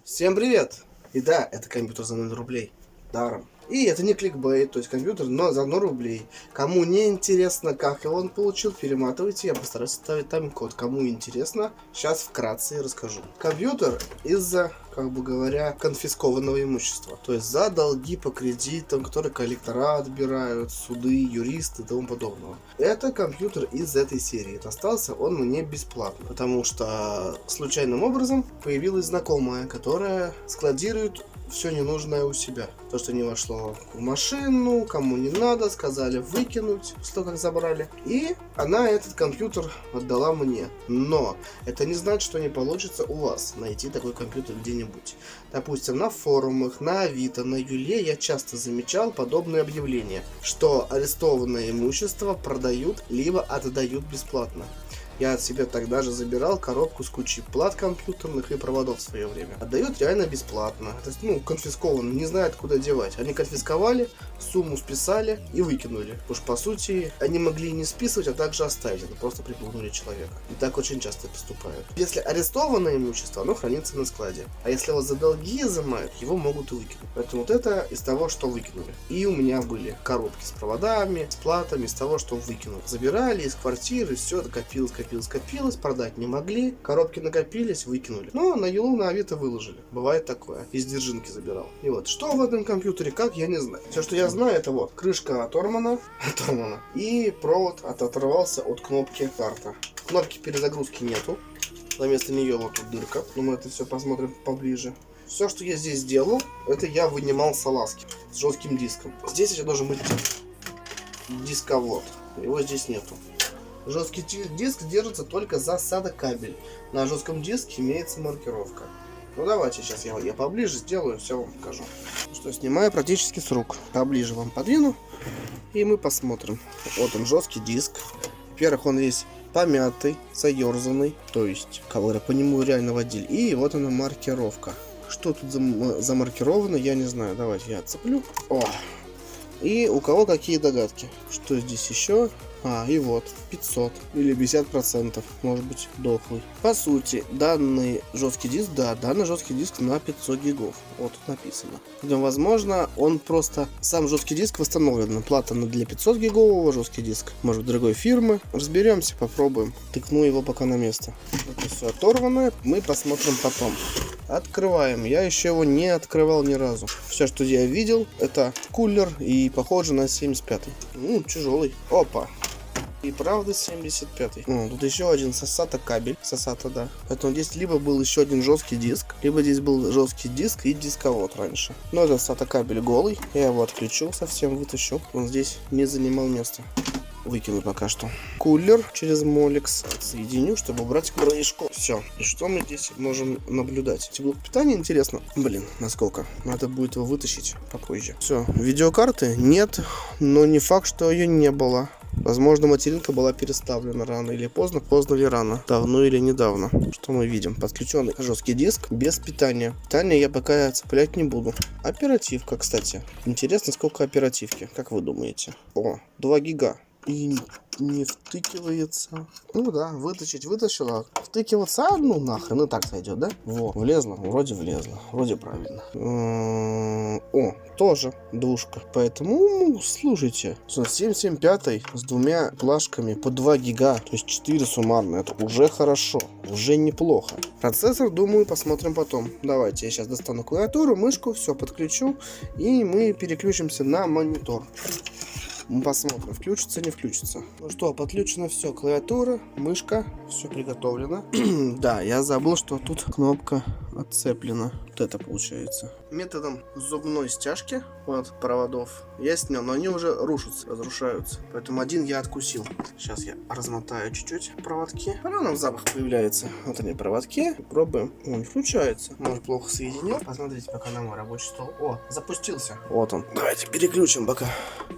Всем привет! И да, это компьютер за 0 рублей. Даром. И это не кликбейт, то есть компьютер, но за 0 рублей. Кому не интересно, как его он получил, перематывайте, я постараюсь оставить тайм-код. Кому интересно, сейчас вкратце расскажу. Компьютер из-за, как бы говоря, конфискованного имущества. То есть за долги по кредитам, которые коллектора отбирают, суды, юристы и тому подобного. Это компьютер из этой серии. Достался он мне бесплатно, потому что случайным образом появилась знакомая, которая складирует все ненужное у себя. То, что не вошло в машину, кому не надо, сказали выкинуть, что как забрали. И она этот компьютер отдала мне. Но это не значит, что не получится у вас найти такой компьютер где-нибудь. Допустим, на форумах, на Авито, на Юле я часто замечал подобные объявления, что арестованное имущество продают, либо отдают бесплатно. Я от себя тогда же забирал коробку с кучей плат компьютерных и проводов в свое время. Отдают реально бесплатно. То есть, конфисковано, не знают, куда девать. Они конфисковали, сумму списали и выкинули. Потому что, по сути, они могли и не списывать, а также оставить. Это просто припугнули человека. И так очень часто поступают. Если арестованное имущество, оно хранится на складе. А если его за долги изымают, его могут и выкинуть. Поэтому вот это из того, что выкинули. И у меня были коробки с проводами, с платами, из того, что выкинули. Забирали из квартиры, все это копилось, продать не могли, коробки накопились, выкинули. Но на Юлу, на Авито выложили. Бывает такое. Из держинки забирал. И вот, что в этом компьютере, как, я не знаю. Все, что я знаю, это вот, крышка оторвана, и провод оторвался от кнопки карта. Кнопки перезагрузки нету. Вместо нее вот тут дырка. Но мы это все посмотрим поближе. Все, что я здесь делал, это я вынимал салазки с жестким диском. Здесь еще должен быть дисковод. Его здесь нету. Жесткий диск держится только за SATA-кабель. На жестком диске имеется маркировка. Ну давайте сейчас я поближе сделаю, все вам покажу. Что, снимаю практически с рук. Поближе вам подвину. И мы посмотрим. Вот он, жесткий диск. Во-первых, он весь помятый, заерзанный. То есть, ковры по нему реально водили. И вот она маркировка. Что тут замаркировано, я не знаю. Давайте я отцеплю. О! И у кого какие догадки? Что здесь еще? И вот, 500 или 50%, может быть, дохлый. По сути, данный жесткий диск, данный жесткий диск на 500 гигов. Вот тут написано. Но, возможно, он просто, сам жесткий диск восстановлен. Плата для 500 гигового, жесткий диск, может, другой фирмы. Разберемся, попробуем. Тыкну его пока на место. Это все оторванное, мы посмотрим потом. Открываем. Я еще его не открывал ни разу. Все, что я видел, это кулер и похоже на 75-й. Тяжелый. Опа. И правда 75-й. Тут еще один SATA кабель. SATA, да. Поэтому здесь либо был еще один жесткий диск, либо здесь был жесткий диск и дисковод раньше. Но этот SATA кабель голый. Я его отключил, совсем вытащил. Он здесь не занимал места. Выкину пока что. Кулер через Molex соединю, чтобы убрать крышку. Все. И что мы здесь можем наблюдать? Блок питания, интересно. Насколько? Надо будет его вытащить попозже. Все. Видеокарты нет, но не факт, что ее не было. Возможно, материнка была переставлена рано или поздно, поздно или рано, давно или недавно. Что мы видим? Подключенный жесткий диск без питания. Питание я пока цеплять не буду. Оперативка, кстати. Интересно, сколько оперативки, как вы думаете? 2 гига. И не втыкивается. Да, вытащила. Втыкиваться, нахрен, и так сойдет, да? Влезла, вроде правильно. Тоже двушка. Поэтому, слушайте, 775 с 2 плашками по 2 гига, то есть 4 суммарно, это уже хорошо, уже неплохо. Процессор, думаю, посмотрим потом. Давайте я сейчас достану клавиатуру, мышку, все подключу, и мы переключимся на монитор. Мы посмотрим, включится, не включится. Ну что, подключено все. Клавиатура, мышка, все приготовлено. Да, я забыл, что тут кнопка отцеплена. Вот это получается. Методом зубной стяжки от проводов я снял, но они уже рушатся, разрушаются. Поэтому один я откусил. Сейчас я размотаю чуть-чуть проводки. Нам запах появляется. Вот они проводки. Пробуем. Он включается. Может, плохо соединил. Посмотрите пока на мой рабочий стол. Запустился. Вот он. Давайте переключим пока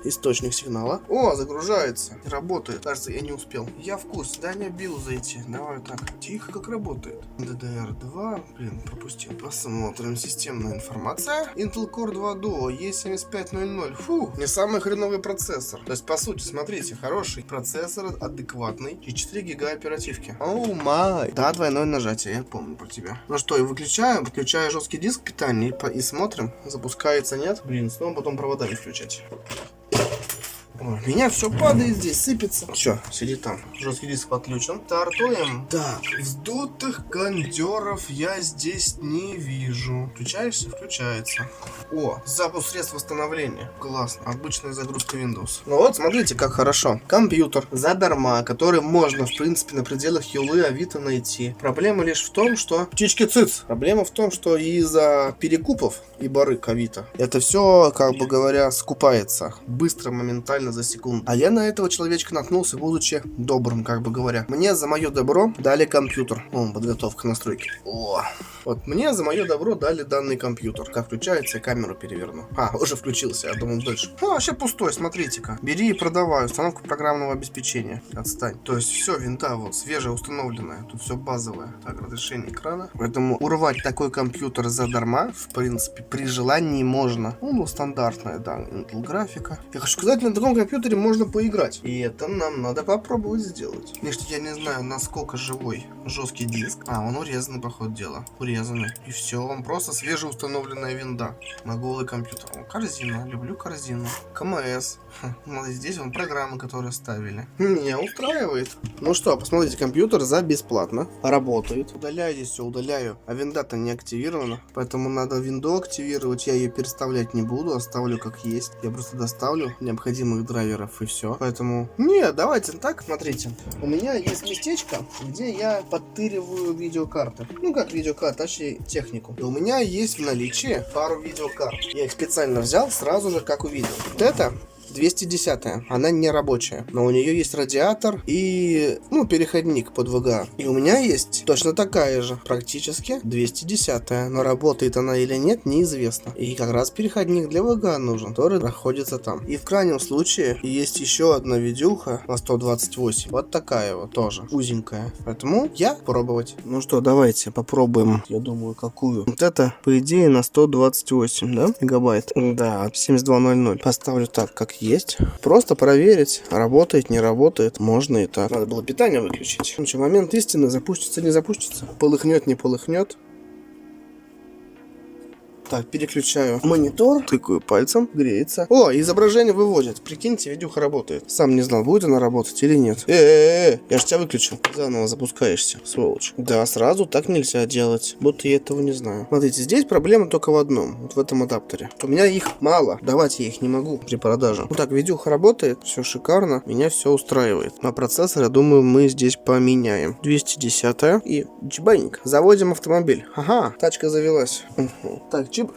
источник сигнала. Загружается. Работает. Кажется, я не успел. Я в курсе. Да, не бил зайти. Давай так. Тихо, как работает. DDR2. пропустил. Посмотрим. Системная информация. Intel Core 2 Duo E7500. Фу, не самый хреновый процессор. То есть, по сути, смотрите, хороший процессор, адекватный. И 4 гига оперативки. Оу май. Да, двойное нажатие, я помню про тебя. Ну что, и выключаю жесткий диск питания и смотрим. Запускается, нет? Блин, снова потом проводами включать. Ой, у меня все падает здесь, сыпется. Все, сидит там. Жесткий диск подключен. Стартуем. Так, вздутых кондеров я здесь не вижу. Включаешься? Включается. О, запуск средств восстановления. Классно. Обычная загрузка Windows. Ну вот, смотрите, как хорошо. Компьютер задарма, который можно, в принципе, на пределах Юлы, Авито найти. Проблема лишь в том, что... Птички цыц! Проблема в том, что из-за перекупов и барыг Авито это все, как бы говоря, скупается. Быстро, моментально, за секунду. А я на этого человечка наткнулся, будучи добрым, как бы говоря. Мне за мое добро дали компьютер. О, подготовка настройки. О, вот мне за мое добро дали данный компьютер. Как включается, я камеру переверну. А, уже включился, я думал дальше. А, вообще пустой, смотрите-ка. Бери и продавай. Установку программного обеспечения. Отстань. То есть все, винта вот, свежая, установленная. Тут все базовое. Так, разрешение экрана. Поэтому урвать такой компьютер задарма, в принципе, при желании можно. Ну, стандартная, да, Intel графика. Я хочу сказать, на таком компьютере можно поиграть. И это нам надо попробовать сделать. Конечно, я не знаю, насколько живой жесткий диск. А, он урезанный, по ходу дела. Урезанный. И все, он просто свежеустановленная винда. На голый компьютер. О, корзина. Люблю корзину. КМС. Смотрите, здесь вон программы, которые ставили. Меня устраивает. Ну что, посмотрите, компьютер за бесплатно. Работает. Удаляю здесь все, удаляю. А винда-то не активирована. Поэтому надо винду активировать. Я ее переставлять не буду. Оставлю как есть. Я просто доставлю необходимых драйверов и все. Поэтому... Не, давайте так, смотрите. У меня есть местечко, где я подтыриваю видеокарты. Ну как видеокарты, точнее технику. И у меня есть в наличии пару видеокарт. Я их специально взял сразу же, как увидел. Вот это 210-я, она не рабочая, но у нее есть радиатор и, ну, переходник под VGA. И у меня есть точно такая же, практически 210-я, но работает она или нет, неизвестно. И как раз переходник для VGA нужен, который находится там. И в крайнем случае есть еще одна видюха на 128, вот такая вот тоже, узенькая. Поэтому я пробовать. Ну что, давайте попробуем, я думаю, какую. Вот это, по идее, на 128, да, мегабайт? Да, 7200. Поставлю так, как есть. Просто проверить, работает, не работает. Можно и так. Надо было питание выключить. Ну что, момент истины, запустится, не запустится. Полыхнет, не полыхнет. Так, переключаю монитор, тыкаю пальцем, греется. О, изображение выводит. Прикиньте, видюха работает. Сам не знал, будет она работать или нет. Я же тебя выключил. Заново запускаешься, сволочь. Да, сразу так нельзя делать. Будто я этого не знаю. Смотрите, здесь проблема только в одном. Вот в этом адаптере. У меня их мало. Давать я их не могу при продаже. Ну так, видюха работает. Все шикарно. Меня все устраивает. На процессор, я думаю, мы здесь поменяем. 210-я и чбайник. Заводим автомобиль. Ага, тачка завелась. Так, чип.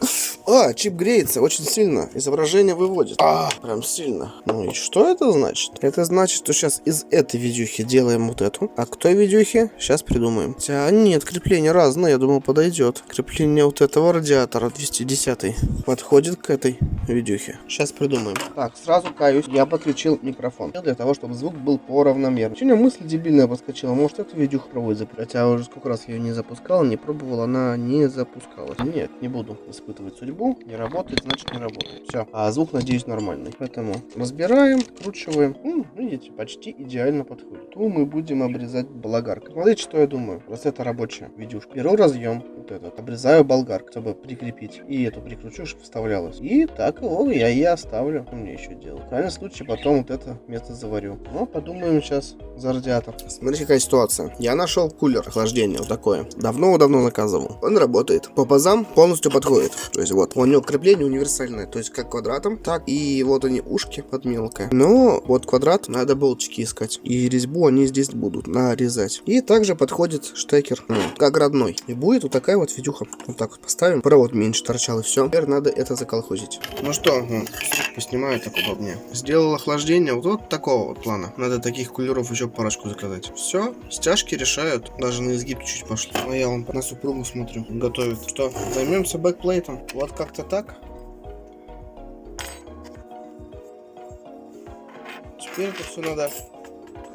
Чип греется очень сильно. Изображение выводит. Прям сильно. Ну и что это значит? Это значит, что сейчас из этой видюхи делаем вот эту. А к той видюхе сейчас придумаем. Хотя нет, крепление разное, я думал, подойдет. Крепление вот этого радиатора 210 подходит к этой видюхе. Сейчас придумаем. Так, сразу каюсь, я подключил микрофон. Для того, чтобы звук был поравномерный. Сегодня мысль дебильная подскочила. Может, эту видюху пробовать запустить. Хотя уже сколько раз я ее не запускал, не пробовал, она не запускалась. Нет, не буду испытывать судьбу. Не работает, значит не работает. Все. А звук, надеюсь, нормальный. Поэтому разбираем, вкручиваем. Видите, почти идеально подходит. То мы будем обрезать болгаркой. Смотрите, что я думаю. Раз это рабочая видюшка. Беру разъем, вот этот, обрезаю болгаркой, чтобы прикрепить. И эту прикручу, чтобы вставлялась. И так его я и оставлю. Что мне еще делать? В крайнем случае, потом вот это место заварю. Но подумаем сейчас за радиатор. Смотрите, какая ситуация. Я нашел кулер охлаждения, вот такое. Давно заказывал. Он работает. По пазам полностью подходит. То есть вот, у него крепление универсальное. То есть как квадратом, так и вот они ушки под мелкое. Но вот квадрат надо болтики искать. И резьбу они здесь будут нарезать. И также подходит штекер, как родной. И будет вот такая вот видюха. Вот так вот поставим. Провод меньше торчал и все. Теперь надо это заколхозить. Ну что, поснимаю так удобнее. Сделал охлаждение вот такого вот плана. Надо таких кулеров еще парочку заказать. Все, стяжки решают. Даже на изгиб чуть пошло. А я вон на супругу смотрю, готовит. Что, займемся бэкплейтом. Вот как-то так. Теперь это все надо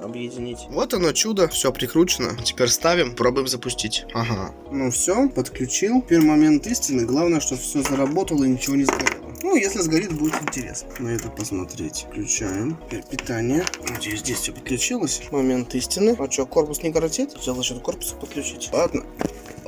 объединить. Вот оно чудо, все прикручено. Теперь ставим, пробуем запустить. Ага. Ну все, подключил. Теперь момент истины. Главное, чтобы все заработало и ничего не сгорело. Ну, если сгорит, будет интересно на это посмотреть. Включаем. Теперь питание. Надеюсь, здесь все подключилось. Момент истины. А что, корпус не коротит? Взял за счет корпуса подключить. Ладно.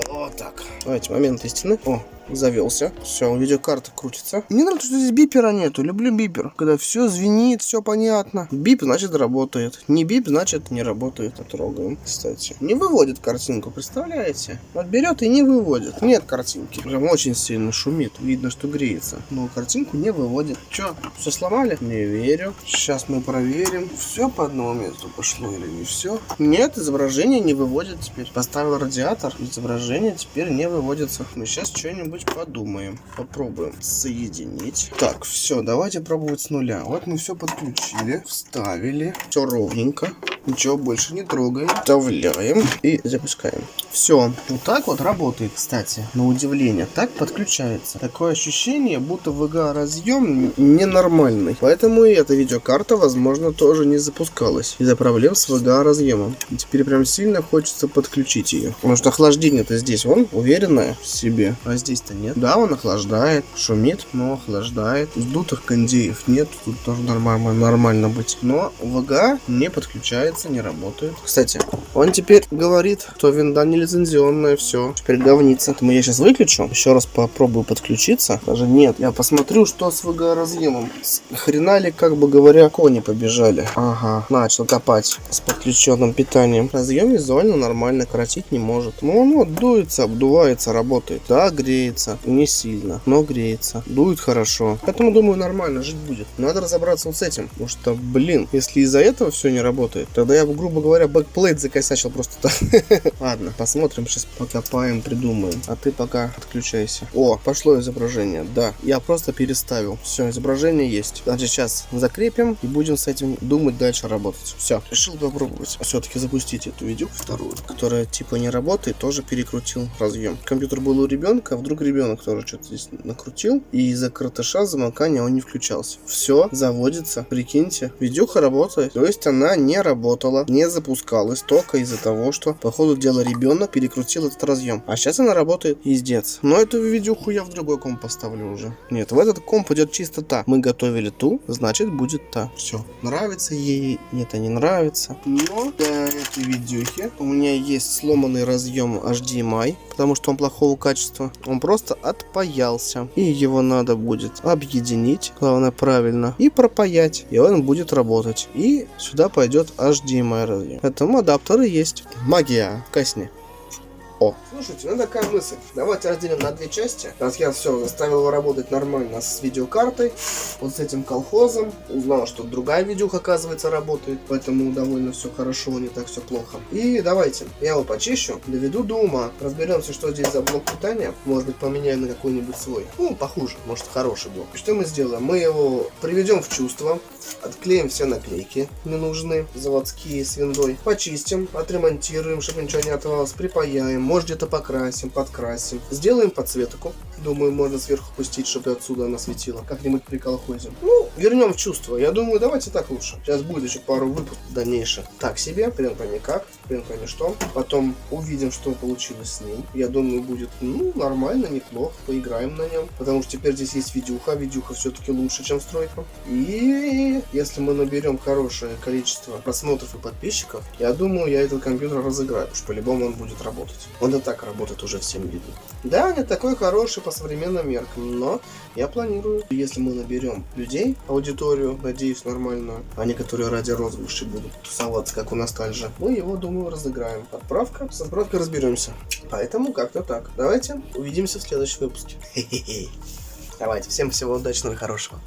Вот так. Давайте, момент истины. О, завелся. Все, видеокарта крутится. Мне нравится, что здесь бипера нету. Люблю бипер. Когда все звенит, все понятно. Бип, значит, работает. Не бип, значит, не работает. Трогаем. Кстати. Не выводит картинку, представляете? Вот берет и не выводит. Нет картинки. Прям очень сильно шумит. Видно, что греется. Но картинку не выводит. Че, все сломали? Не верю. Сейчас мы проверим. Все по одному месту пошло или не все? Нет, изображение не выводит теперь. Поставил радиатор. Изображение теперь не выводится. Мы сейчас что-нибудь подумаем. Попробуем соединить. Так, все, давайте пробовать с нуля. Вот мы все подключили, вставили. Все ровненько. Ничего больше не трогаем. Вставляем и запускаем. Все. Вот так вот работает, кстати. На удивление. Так подключается. Такое ощущение, будто VGA разъем ненормальный. Поэтому и эта видеокарта, возможно, тоже не запускалась. Из-за проблем с VGA разъемом. Теперь прям сильно хочется подключить ее. Потому что охлаждение-то здесь, вон, уверенное в себе. А здесь-то нет. Да, он охлаждает. Шумит, но охлаждает. Сдутых кондеев нет. Тут тоже нормально быть. Но VGA не подключается, не работает. Кстати, он теперь говорит, что винда нелицензионная, все. Теперь говнится. Я сейчас выключу. Еще раз попробую подключиться. Даже нет. Я посмотрю, что с VGA разъемом. С хрена ли, как бы говоря, кони побежали. Ага, начал копать с подключенным питанием. Разъем визуально нормально крутить не может. Ну, он вот дуется, обдувается, работает. Да, греется. Не сильно, но греется. Дует хорошо. Поэтому, думаю, нормально жить будет. Надо разобраться вот с этим. Потому что, блин, если из-за этого все не работает, тогда я бы, грубо говоря, бэкплейт закосячил просто так. Ладно, посмотрим, сейчас покопаем, придумаем. А ты пока отключайся. О, пошло изображение. Да, я просто переставил. Все, изображение есть. Значит, сейчас закрепим и будем с этим думать дальше работать. Все, решил попробовать все-таки запустить эту видео вторую, которая типа не работает, тоже перекрутил разъем. Компьютер был у ребенка, а вдруг ребенок тоже что-то здесь накрутил, и из-за кротыша замыкания он не включался. Все, заводится, прикиньте, видюха работает. То есть она не работала, не запускалась только из-за того, что по ходу дела ребенок перекрутил этот разъем. А сейчас она работает, пиздец. Но эту видюху я в другой комп поставлю уже. Нет, в этот комп идет чисто та. Мы готовили ту, значит будет та. Все. Нравится ей, это не нравится. Но для этой видюхи у меня есть сломанный разъем HDMI, потому что он плохого качества. Он просто отпаялся. И его надо будет объединить, главное правильно, и пропаять. И он будет работать. И сюда пойдет HDMI разъем. Поэтому адаптеры есть. Магия в касне. О. Слушайте, ну такая мысль. Давайте разделим на две части. Раз я все заставил его работать нормально с видеокартой, вот с этим колхозом. Узнал, что другая видюха, оказывается, работает. Поэтому довольно все хорошо, не так все плохо. И давайте, я его почищу, доведу до ума. Разберемся, что здесь за блок питания. Может быть, поменяем на какой-нибудь свой. Ну, похуже, может, хороший блок. Что мы сделаем? Мы его приведем в чувство. Отклеим все наклейки ненужные, заводские с виндой. Почистим, отремонтируем, чтобы ничего не оторвалось. Припаяем. Может, где-то покрасим, подкрасим. Сделаем подсветку. Думаю, можно сверху пустить, чтобы отсюда она светила. Как-нибудь приколхозим. Ну, вернем в чувство. Я думаю, давайте так лучше. Сейчас будет еще пару выпусков дальнейших. Так себе, хрен пойми как, хрен пойми что. Потом увидим, что получилось с ним. Я думаю, будет, ну, нормально, неплохо. Поиграем на нем. Потому что теперь здесь есть видюха. Видюха все-таки лучше, чем стройка. И если мы наберем хорошее количество просмотров и подписчиков, я думаю, я этот компьютер разыграю. Потому что по-любому он будет работать. Он и так работает уже всем видно. Да, не такой хороший по современным меркам, но я планирую, если мы наберем людей, аудиторию, надеюсь, нормальную, а не которые ради розыгрышей будут тусоваться, как у Ностальжа, мы его, думаю, разыграем. Отправка, с отправкой разберемся. Поэтому как-то так. Давайте увидимся в следующем выпуске. Хе-хе-хе. Давайте, всем всего удачного и хорошего.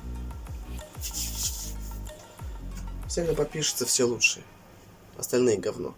Все, кто подпишется, все лучшие. Остальные говно.